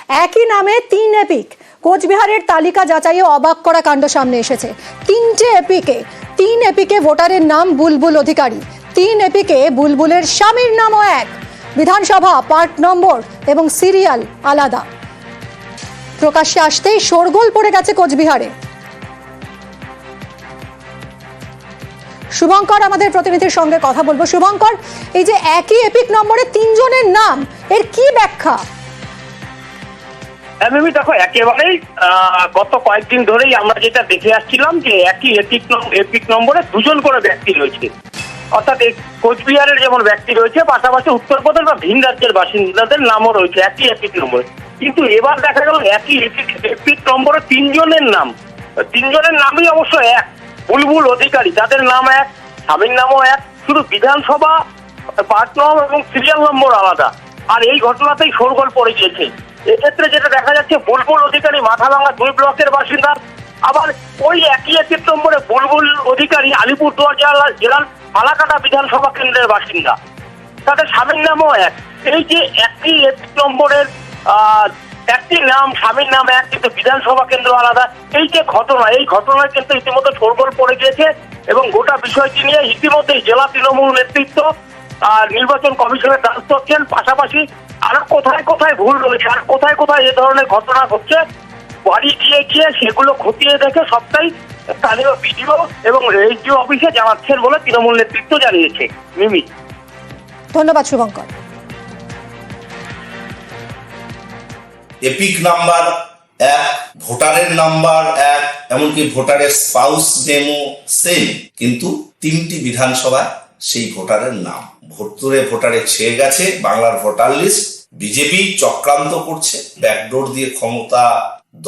একই নামে 3 এপিক। কোচবিহারের তালিকা যাচাইয়ে অবাক করা কাণ্ড সামনে এসেছে। 3 এপিকে ভোটারের নাম বুলবুল অধিকারী। 3 এপিকে বুলবুলের স্বামীর নামও এক। বিধানসভা, পার্ট নম্বর এবং সিরিয়াল আলাদা। প্রকাশ্যে আসতেই শোরগোল পড়ে গেছে কোচবিহারে। শুভঙ্কর আমাদের প্রতিনিধির সঙ্গে কথা বলবো। শুভঙ্কর, এই যে একই এপিক নম্বরে 3 জনের নাম, এর কি ব্যাখ্যা? দেখো, একেবারেই গত কয়েকদিন ধরেই আমরা যেটা দেখে আসছিলাম যে একই এপিক নম্বরে 2 জন করে ব্যক্তি রয়েছে। অর্থাৎ কোচবিহারের যেমন ব্যক্তি রয়েছে, পাশাপাশি উত্তরপ্রদেশ বা ভিন রাজ্যের বাসিন্দাদের নামও রয়েছে একই এপিক নম্বরে। কিন্তু এবার দেখা গেল একই এপিক নম্বরে 3 জনের নাম, 3 জনের নামই অবশ্য এক। বুলবুল অধিকারী, তাদের নাম এক, স্বামীর নামও এক, শুধু বিধানসভা, পার্ট নম্বর এবং সিরিয়াল নম্বর আলাদা। আর এই ঘটনাতেই শোরগোল পড়ে গিয়েছে। এক্ষেত্রে যেটা দেখা যাচ্ছে, বুলবুল অধিকারী মাথাভাঙা 2 ব্লকের বাসিন্দা, আবার ওই একই এপিক নম্বরে বুলবুল অধিকারী আলিপুরদুয়ার জেলার ফালাকাটা বিধানসভা কেন্দ্রের বাসিন্দা, তাদের স্বামীর নামও এক। এই যে একই এপিক নম্বরের একটি নাম, স্বামীর নাম এক, কিন্তু বিধানসভা কেন্দ্র আলাদা, এই যে ঘটনা, এই ঘটনায় কিন্তু ইতিমধ্যে শোরগোল পড়ে গিয়েছে। এবং গোটা বিষয়টি নিয়ে ইতিমধ্যেই জেলা তৃণমূল নেতৃত্ব নির্বাচন কমিশনের দ্বারস্থ হচ্ছেন। পাশাপাশি আরো কোথায় কোথায় ভুল রয়েছে, আর কোথায় কোথায় এ ধরনের ঘটনা ঘটছে, বাড়ি গিয়ে সেগুলো খতিয়ে দেখে সবটাই স্থানীয় বিডিও এবং রেজিও অফিসে জানাচ্ছেন বলে তৃণমূল নেতৃত্ব জানিয়েছে। মিমি, ধন্যবাদ শুভঙ্কর। এপিক নাম্বার এক, ভোটারের নাম্বার এক, এমনকি ভোটারের স্পাউস নেমও সেম, কিন্তু 3টি বিধানসভায় সেই ভোটারের নাম। ভোটারে ছেয়ে গেছে বাংলার ভোটার লিস্ট। বিজেপি চক্রান্ত করছে, ব্যাকডোর দিয়ে ক্ষমতা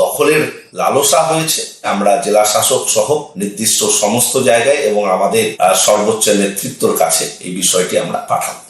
দখলের লালসা হয়েছে। আমরা জেলা শাসক সহ নির্দিষ্ট সমস্ত জায়গায় এবং আমাদের সর্বোচ্চ নেতৃত্বর কাছে এই বিষয়টি আমরা পাঠাবো।